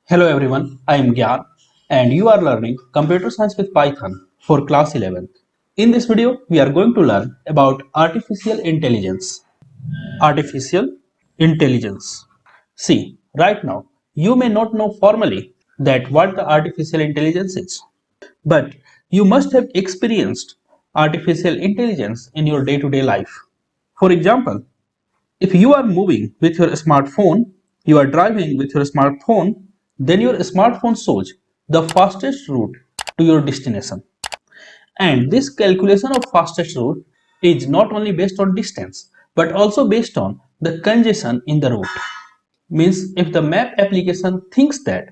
Hello everyone, I am Gyan and you are learning Computer Science with Python for class 11th. In this video, we are going to learn about artificial intelligence. Artificial intelligence. See, right now, you may not know formally that what the artificial intelligence is, but you must have experienced artificial intelligence in your day-to-day life. For example, if you are moving with your smartphone, you are driving with your smartphone, then your smartphone shows the fastest route to your destination. And this calculation of fastest route is not only based on distance but also based on the congestion in the route. Means if the map application thinks that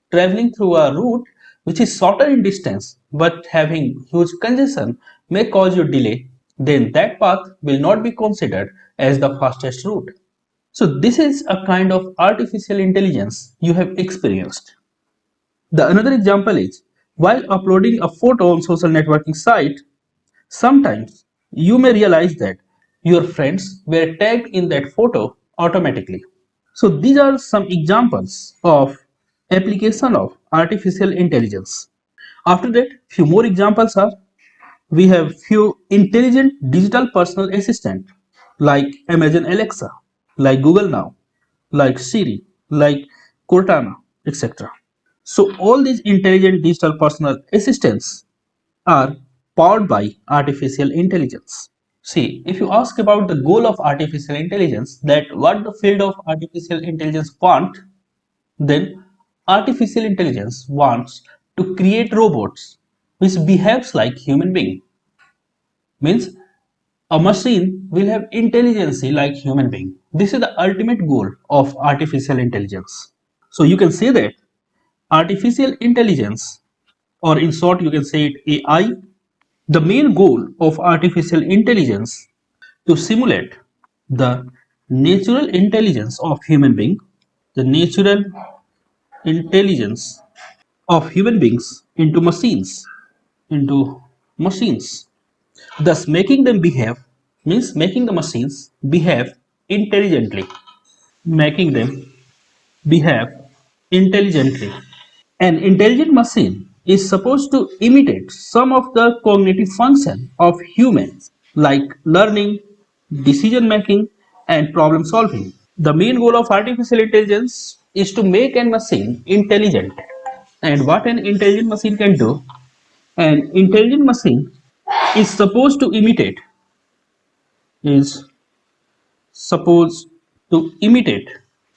traveling through a route which is shorter in distance but having huge congestion may cause you delay, then that path will not be considered as the fastest route. So this is a kind of artificial intelligence you have experienced. The another example is while uploading a photo on social networking site, sometimes you may realize that your friends were tagged in that photo automatically. So these are some examples of application of artificial intelligence. After that, few more examples are we have few intelligent digital personal assistant like Amazon Alexa, like Google Now, like Siri, like Cortana, etc. So all these intelligent digital personal assistants are powered by artificial intelligence. See, if you ask about the goal of artificial intelligence, that what the field of artificial intelligence want, then artificial intelligence wants to create robots which behaves like human being. Means a machine will have intelligence like human being. This is the ultimate goal of artificial intelligence. So you can say that artificial intelligence, or in short you can say it AI, the main goal of artificial intelligence to simulate the natural intelligence of human being, the natural intelligence of human beings into machines, thus making them behave, means making the machines behave intelligently, making them behave intelligently. An intelligent machine is supposed to imitate some of the cognitive function of humans like learning, decision making and problem solving. The main goal of artificial intelligence is to make a machine intelligent. And what an intelligent machine can do, an intelligent machine is supposed to imitate is supposed to imitate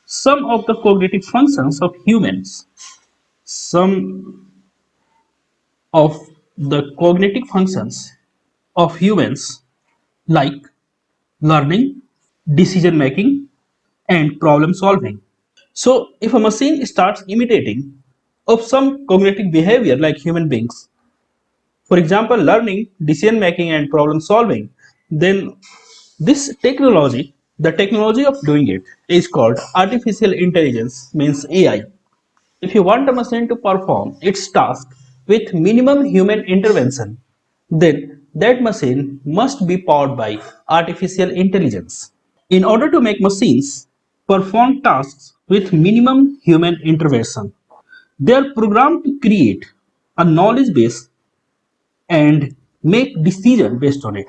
some of the cognitive functions of humans, some of the cognitive functions of humans like learning, decision making, and problem solving. So, if a machine starts imitating of some cognitive behavior like human beings, for example, learning, decision making, and problem solving, then this technology, the technology of doing it, is called artificial intelligence, means AI. If you want a machine to perform its task with minimum human intervention, then that machine must be powered by artificial intelligence. In order to make machines perform tasks with minimum human intervention, they are programmed to create a knowledge base and make decisions based on it,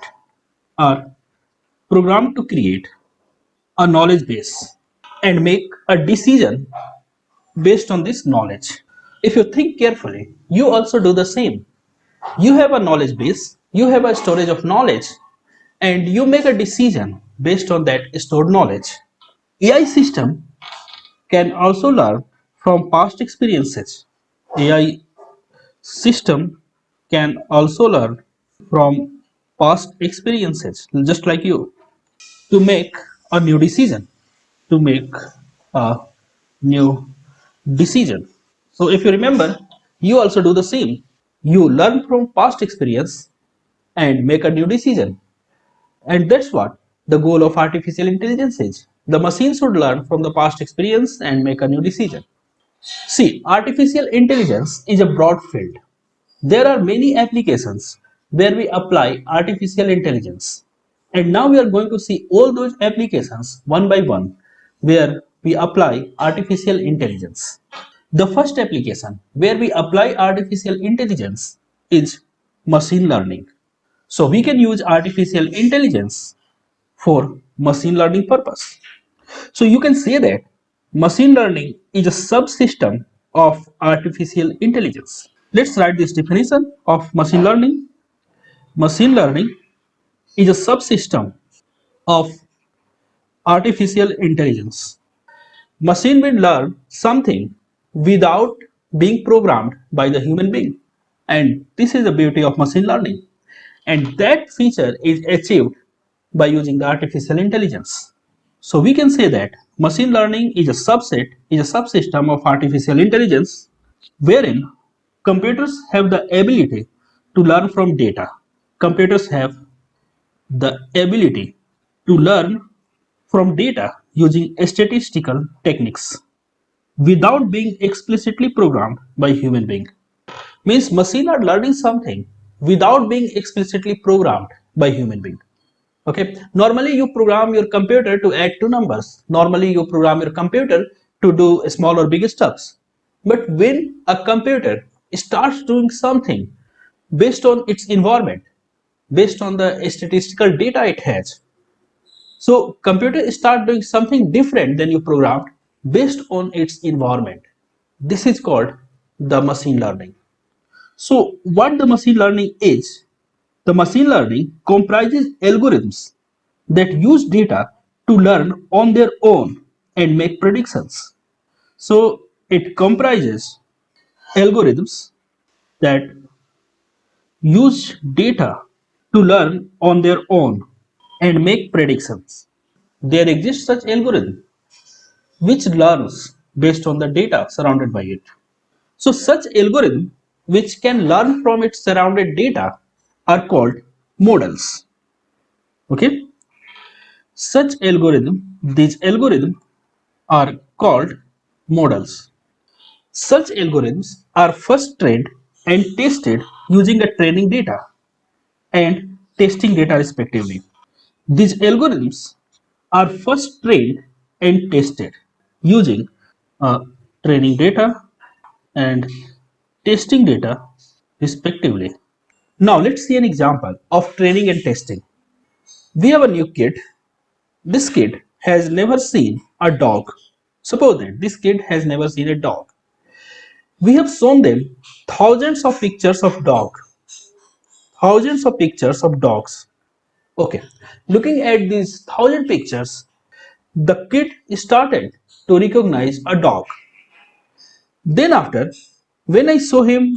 are programmed to create a knowledge base and make a decision based on this knowledge. If you think carefully, you also do the same. You have a knowledge base, you have a storage of knowledge, and you make a decision based on that stored knowledge. AI system can also learn from past experiences. AI system can also learn from past experiences, just like you, to make a new decision, to make a new decision. So if you remember, you also do the same. You learn from past experience and make a new decision. And that's what the goal of artificial intelligence is. The machine should learn from the past experience and make a new decision. See, artificial intelligence is a broad field. There are many applications where we apply artificial intelligence. And now we are going to see all those applications one by one where we apply artificial intelligence. The first application where we apply artificial intelligence is machine learning. So we can use artificial intelligence for machine learning purpose. So you can say that machine learning is a subsystem of artificial intelligence. Let's write this definition of machine learning. Machine learning is a subsystem of artificial intelligence. Machine will learn something without being programmed by the human being. And this is the beauty of machine learning. And that feature is achieved by using the artificial intelligence. So we can say that machine learning is a subsystem of artificial intelligence wherein computers have the ability to learn from data. Computers have the ability to learn from data using statistical techniques without being explicitly programmed by human being. Means machine are learning something without being explicitly programmed by human being. Okay, normally you program your computer to add two numbers. Normally you program your computer to do small or big stuffs. But when a computer starts doing something based on its environment, based on the statistical data it has, so computer start doing something different than you programmed based on its environment. This is called the machine learning. So what the machine learning is? The machine learning comprises algorithms that use data to learn on their own and make predictions. So it comprises algorithms that use data to learn on their own and make predictions. There exists such algorithm which learns based on the data surrounded by it. So such algorithm which can learn from its surrounded data are called models. Okay, these algorithms are called models. Such algorithms are first trained and tested using a training data and testing data respectively. These algorithms are first trained and tested using training data and testing data respectively. Now let's see an example of training and testing. We have a new kid. This kid has never seen a dog. Suppose that this kid has never seen a dog. We have shown them thousands of pictures of dogs. Okay, looking at these thousand pictures, the kid started to recognize a dog. Then after, when I saw him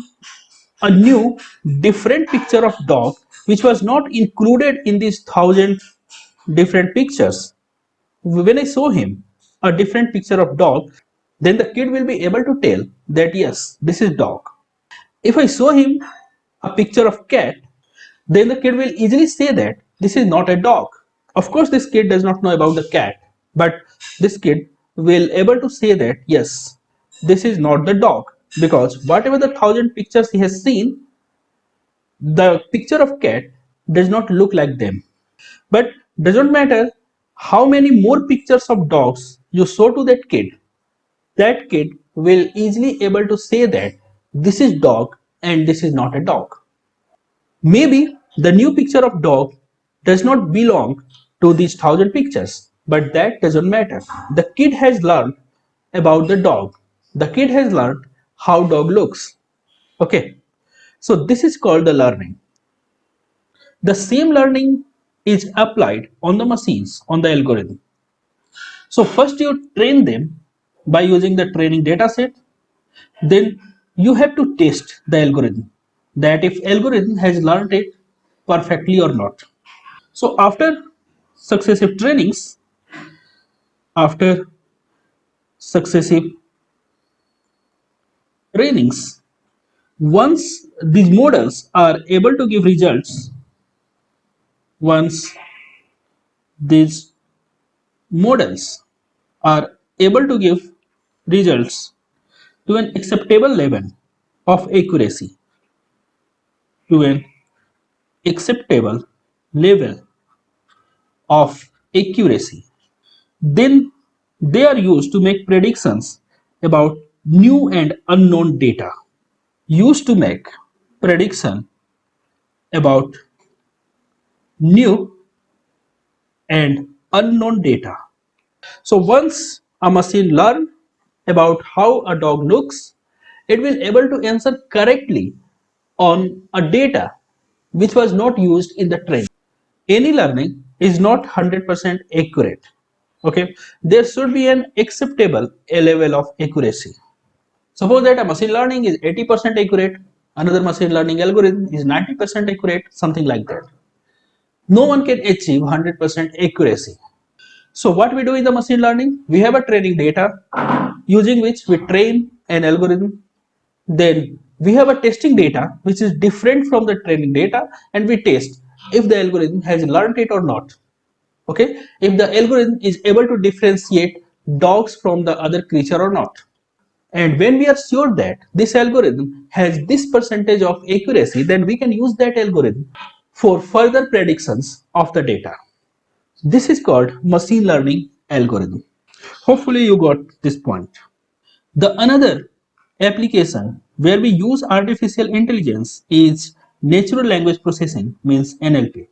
a new different picture of dog which was not included in these thousand different pictures, when I saw him a different picture of dog, then the kid will be able to tell that yes, this is dog. If I show him a picture of cat, then the kid will easily say that this is not a dog. Of course, this kid does not know about the cat, but this kid will able to say that yes, this is not the dog, because whatever the thousand pictures he has seen, the picture of cat does not look like them. But doesn't matter how many more pictures of dogs you show to that kid will easily able to say that this is dog and this is not a dog. Maybe the new picture of dog does not belong to these thousand pictures, but that doesn't matter. The kid has learned about the dog. The kid has learned how dog looks. Okay, so this is called the learning. The same learning is applied on the machines, on the algorithm. So first you train them by using the training data set. Then you have to test the algorithm, that if algorithm has learned it perfectly or not. So successive trainings, after successive trainings, once these models are able to give results, once these models are able to give results to an acceptable level of accuracy, to an acceptable level of accuracy, then they are used to make predictions about new and unknown data used to make prediction about new and unknown data. So once a machine learn about how a dog looks, it will able to answer correctly on a data which was not used in the training. Any learning is not 100% accurate. Okay, there should be an acceptable level of accuracy. Suppose that a machine learning is 80% accurate, another machine learning algorithm is 90% accurate, something like that. No one can achieve 100% accuracy. So what we do in the machine learning, we have a training data using which we train an algorithm. Then we have a testing data which is different from the training data, and we test if the algorithm has learned it or not. Okay, if the algorithm is able to differentiate dogs from the other creature or not. And when we are sure that this algorithm has this percentage of accuracy, then we can use that algorithm for further predictions of the data. This is called machine learning algorithm. Hopefully you got this point. The another application where we use artificial intelligence is natural language processing, means NLP.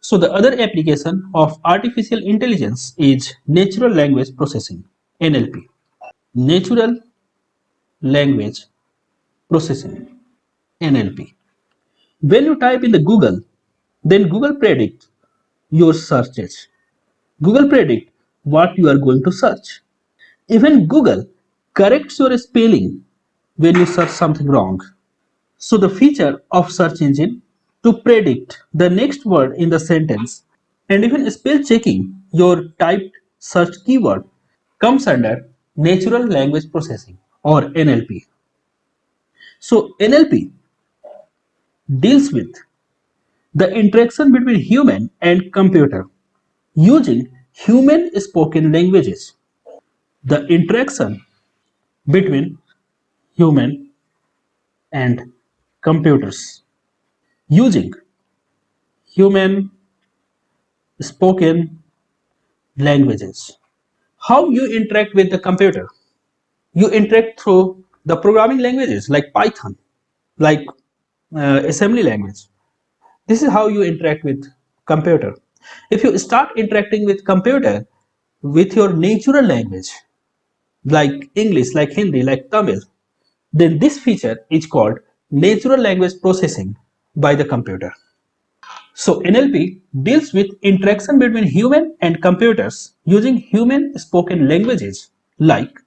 So the other application of artificial intelligence is natural language processing, NLP. Natural language processing, NLP. When you type in the Google, then Google predict your searches. Google predict what you are going to search. Even Google corrects your spelling when you search something wrong. So the feature of search engine to predict the next word in the sentence and even spell checking your typed search keyword comes under natural language processing or NLP. So NLP deals with the interaction between human and computer using human spoken languages. The interaction between human and computers using human spoken languages. How you interact with the computer? You interact through the programming languages like Python, like assembly language. This is how you interact with computer. If you start interacting with computer with your natural language, like English, like Hindi, like Tamil, then this feature is called natural language processing by the computer. So NLP deals with interaction between human and computers using human spoken languages like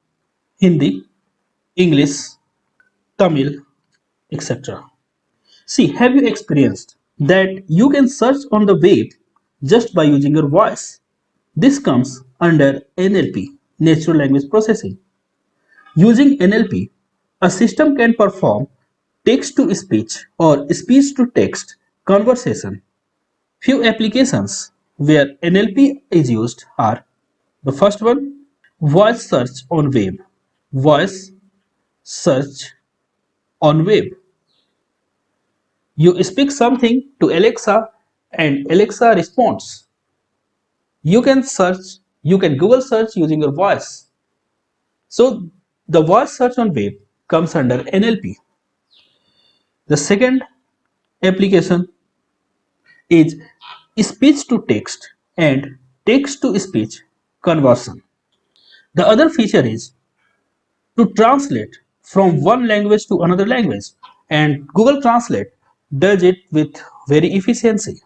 Hindi, English, Tamil, etc. See, have you experienced that you can search on the web just by using your voice? This comes under NLP, natural language processing. Using NLP, a system can perform text to speech or speech to text conversation. Few applications where NLP is used are the first one, voice search on web. Voice search on web. You speak something to Alexa and Alexa responds. You can search, you can Google search using your voice. So the voice search on web comes under NLP. The second application is speech to text and text to speech conversion. The other feature is to translate from one language to another language, and Google Translate does it with very efficiency.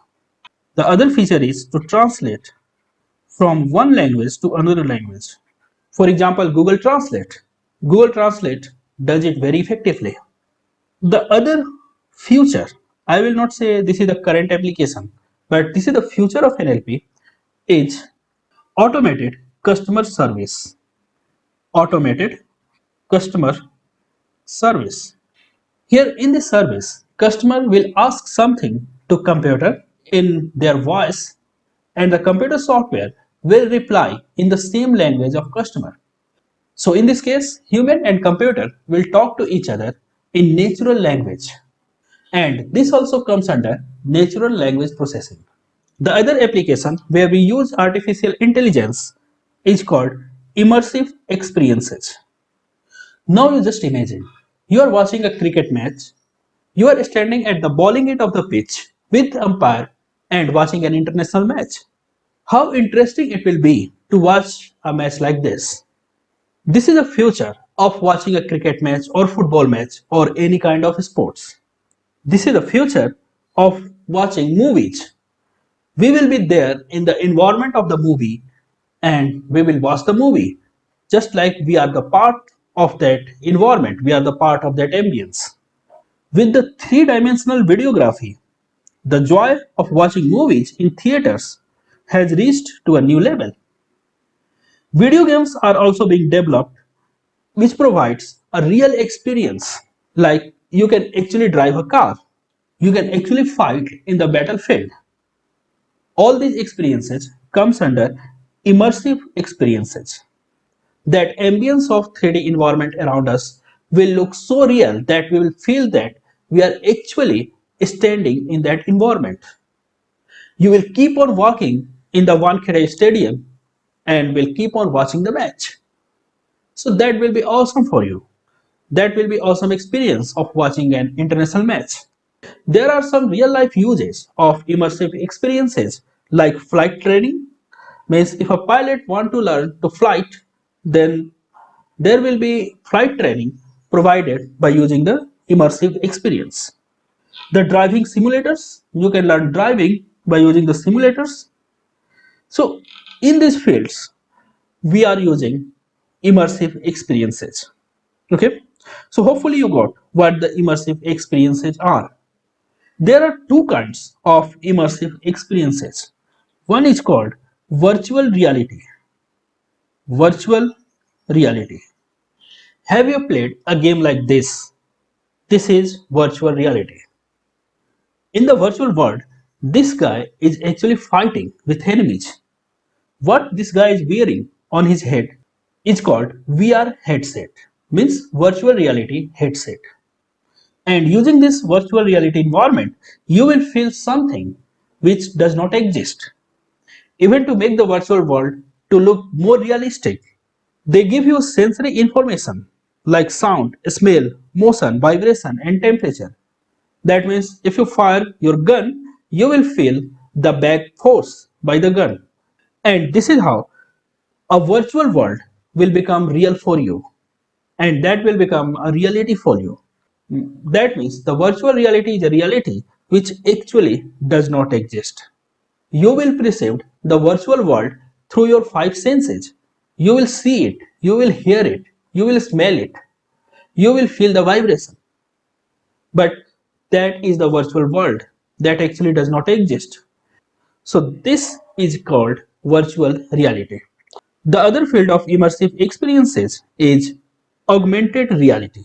The other feature is to translate from one language to another language. For example, Google Translate. Google Translate does it very effectively. The other future, I will not say this is the current application, but this is the future of NLP, is automated customer service. Automated customer service. Here in this service, customer will ask something to computer in their voice, and the computer software will reply in the same language of customer. So in this case, human and computer will talk to each other in natural language. And this also comes under natural language processing. The other application where we use artificial intelligence is called immersive experiences. Now you just imagine you are watching a cricket match. You are standing at the bowling end of the pitch with umpire and watching an international match. How interesting it will be to watch a match like this. This is the future of watching a cricket match or football match or any kind of sports. This is the future of watching movies. We will be there in the environment of the movie and we will watch the movie just like we are the part of that environment, we are the part of that ambience. With the three-dimensional videography, the joy of watching movies in theaters has reached to a new level. Video games are also being developed which provides a real experience, like you can actually drive a car, you can actually fight in the battlefield. All these experiences comes under immersive experiences. That ambience of 3D environment around us will look so real that we will feel that we are actually standing in that environment. You will keep on walking in the Wankhede Stadium and will keep on watching the match. So that will be awesome for you. That will be awesome experience of watching an international match. There are some real life uses of immersive experiences like flight training. Means if a pilot want to learn to flight, then there will be flight training provided by using the immersive experience. The driving simulators, you can learn driving by using the simulators. So in these fields, we are using immersive experiences. Okay, so hopefully you got what the immersive experiences are. There are two kinds of immersive experiences. One is called virtual reality. Virtual reality. Have you played a game like this? This is virtual reality. In the virtual world, this guy is actually fighting with enemies. What this guy is wearing on his head is called VR headset, means virtual reality headset. And using this virtual reality environment, you will feel something which does not exist. Even to make the virtual world to look more realistic, they give you sensory information like sound, smell, motion, vibration, and temperature. That means if you fire your gun, you will feel the back force by the gun. And this is how a virtual world will become real for you. And that will become a reality for you. That means the virtual reality is a reality which actually does not exist. You will perceive the virtual world through your five senses. You will see it, you will hear it, you will smell it, you will feel the vibration. But that is the virtual world that actually does not exist. So this is called virtual reality. The other field of immersive experiences is augmented reality.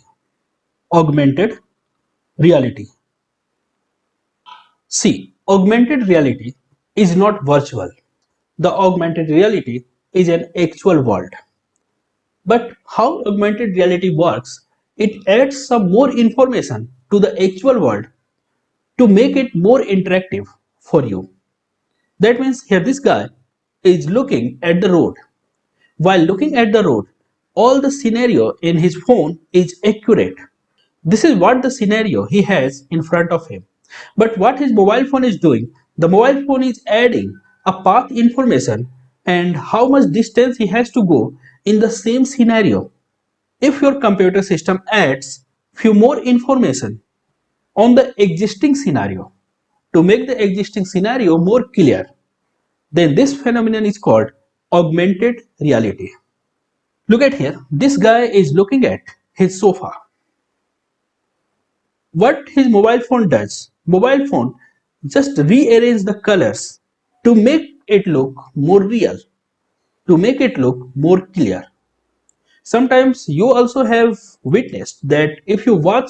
Augmented reality. See, augmented reality is not virtual. The augmented reality is an actual world. But how augmented reality works, it adds some more information to the actual world to make it more interactive for you. That means here this guy is looking at the road. While looking at the road, all the scenario in his phone is accurate. This is what the scenario he has in front of him. But what his mobile phone is doing, the mobile phone is adding a path information and how much distance he has to go in the same scenario. If your computer system adds few more information on the existing scenario to make the existing scenario more clear, then this phenomenon is called augmented reality. Look at here, this guy is looking at his sofa. What his mobile phone does, mobile phone just rearrange the colors to make it look more real, to make it look more clear. Sometimes you also have witnessed that if you watch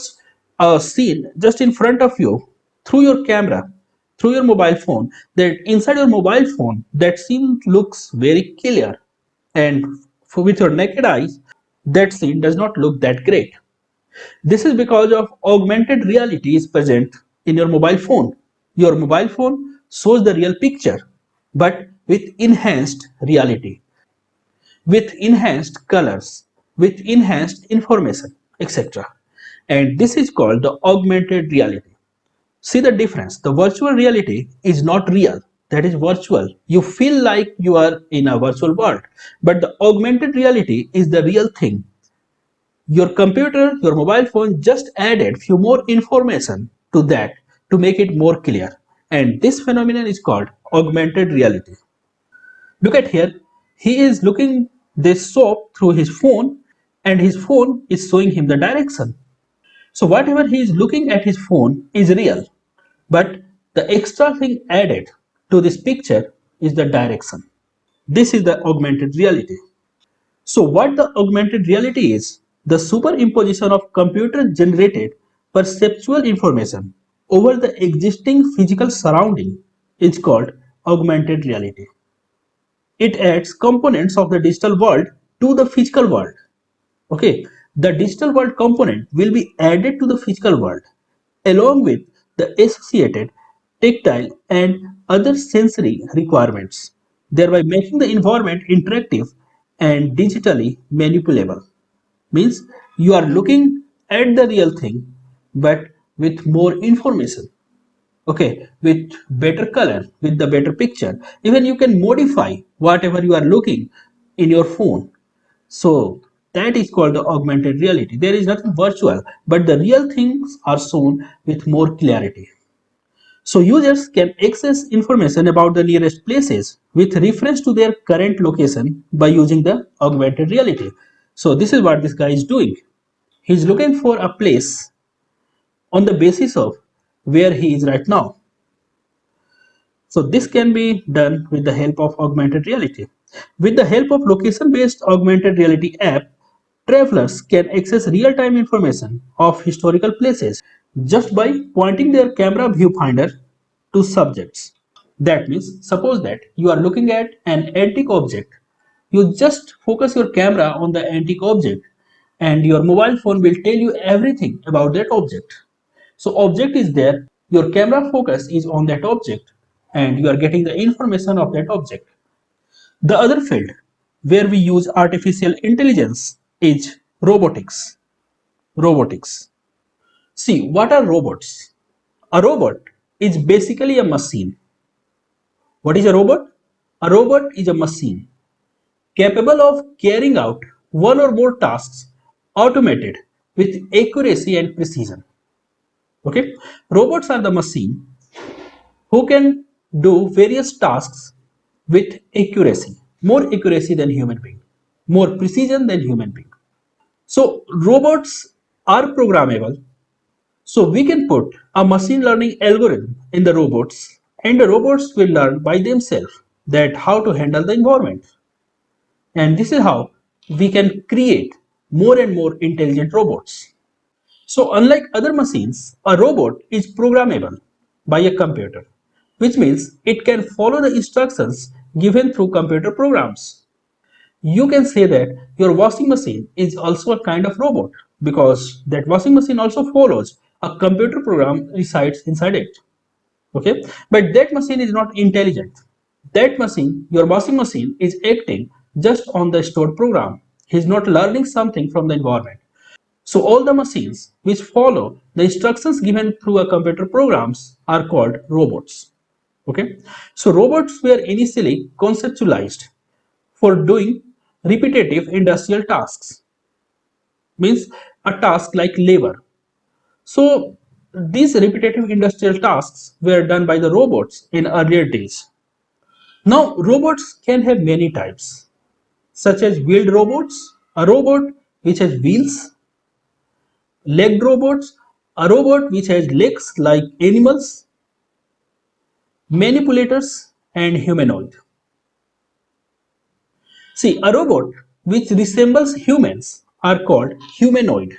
a scene just in front of you through your camera, through your mobile phone, that inside your mobile phone that scene looks very clear, and with your naked eyes that scene does not look that great. This is because of augmented reality is present in your mobile phone. Your mobile phone shows the real picture, but with enhanced reality, with enhanced colors. with enhanced information, etc. And this is called the augmented reality. See the difference. The virtual reality is not real. That is virtual. You feel like you are in a virtual world. But the augmented reality is the real thing. Your computer, your mobile phone just added few more information to that to make it more clear. And this phenomenon is called augmented reality. Look at here. He is looking this soap through his phone and his phone is showing him the direction. So whatever he is looking at his phone is real. But the extra thing added to this picture is the direction. This is the augmented reality. So what the augmented reality is? The superimposition of computer generated perceptual information over the existing physical surrounding is called augmented reality. It adds components of the digital world to the physical world. Okay, the digital world component will be added to the physical world along with the associated tactile and other sensory requirements, thereby making the environment interactive and digitally manipulable. Means you are looking at the real thing but with more information. Okay, with better color, with the better picture. Even you can modify whatever you are looking in your phone. So that is called the augmented reality. There is nothing virtual, but the real things are shown with more clarity. So users can access information about the nearest places with reference to their current location by using the augmented reality. So this is what this guy is doing. He's looking for a place on the basis of where he is right now. So this can be done with the help of augmented reality. With the help of location-based augmented reality app, travelers can access real-time information of historical places just by pointing their camera viewfinder to subjects. That means, suppose that you are looking at an antique object, you just focus your camera on the antique object and your mobile phone will tell you everything about that object. So object is there, your camera focus is on that object and you are getting the information of that object. The other field where we use artificial intelligence is robotics. Robotics. See, what are robots? A robot is basically a machine. What is a robot? A robot is a machine capable of carrying out one or more tasks automated with accuracy and precision. Okay, robots are the machine who can do various tasks with accuracy, more accuracy than human being, more precision than human being. So robots are programmable. So we can put a machine learning algorithm in the robots and the robots will learn by themselves that how to handle the environment. And this is how we can create more and more intelligent robots. So unlike other machines, a robot is programmable by a computer, which means it can follow the instructions given through computer programs. You can say that your washing machine is also a kind of robot because that washing machine also follows a computer program resides inside it. Okay, but that machine is not intelligent. That machine, your washing machine, is acting just on the stored program. He is not learning something from the environment. So all the machines which follow the instructions given through a computer programs are called robots. Okay, so robots were initially conceptualized for doing repetitive industrial tasks, means a task like labor. So these repetitive industrial tasks were done by the robots in earlier days. Now robots can have many types, such as wheeled robots, a robot which has wheels, legged robots, a robot which has legs like animals, manipulators, and humanoid. See, a robot which resembles humans are called humanoid.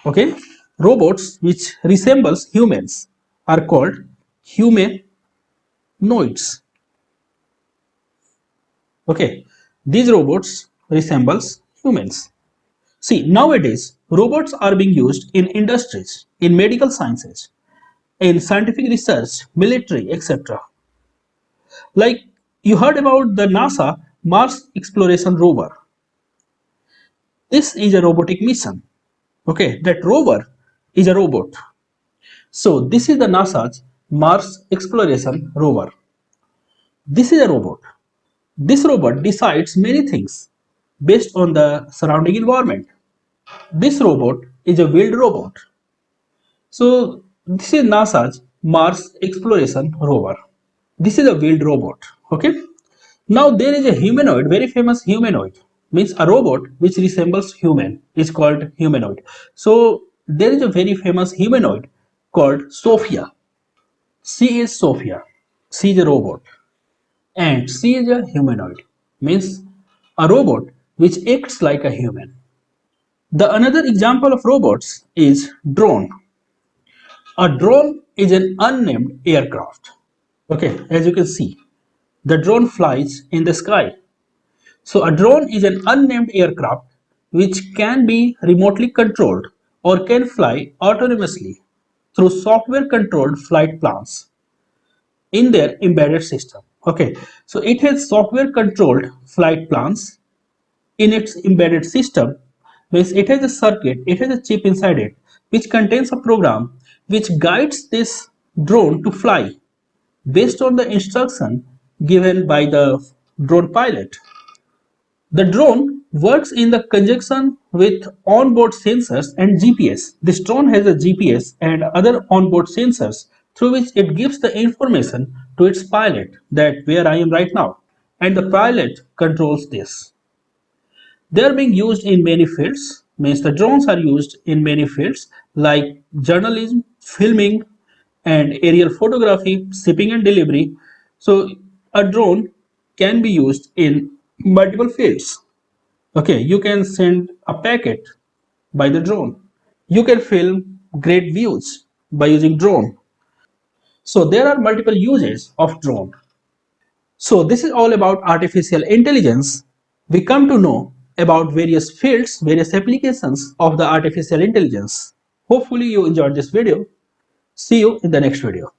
Okay, robots which resembles humans are called humanoids. Okay, these robots resembles humans. See, nowadays robots are being used in industries, in medical sciences, in scientific research, military, etc. Like you heard about the NASA Mars exploration rover. This is a robotic mission. Okay, that rover is a robot. So this is the NASA's Mars Exploration Rover. This is a robot. This robot decides many things based on the surrounding environment. This robot is a wheeled robot. So this is NASA's Mars Exploration Rover. This is a wheeled robot. Okay. Now there is a humanoid, very famous humanoid, means a robot which resembles human is called humanoid. So there is a very famous humanoid called Sophia. She is Sophia. She is a robot and she is a humanoid, means a robot which acts like a human. The another example of robots is drone. A drone is an unnamed aircraft. Okay, as you can see, the drone flies in the sky. So a drone is an unnamed aircraft which can be remotely controlled or can fly autonomously through software controlled flight plans in their embedded system. Okay, so it has software controlled flight plans in its embedded system, means it has a circuit, it has a chip inside it which contains a program which guides this drone to fly based on the instruction given by the drone pilot. The drone works in the conjunction with onboard sensors and GPS. This drone has a GPS and other onboard sensors through which it gives the information to its pilot that where I am right now. And the pilot controls this. They are being used in many fields, means the drones are used in many fields like journalism, filming, and aerial photography, shipping and delivery. So a drone can be used in multiple fields. Okay, you can send a packet by the drone. You can film great views by using drone. So there are multiple uses of drone. So this is all about artificial intelligence. We come to know about various fields, various applications of the artificial intelligence. Hopefully you enjoyed this video. See you in the next video.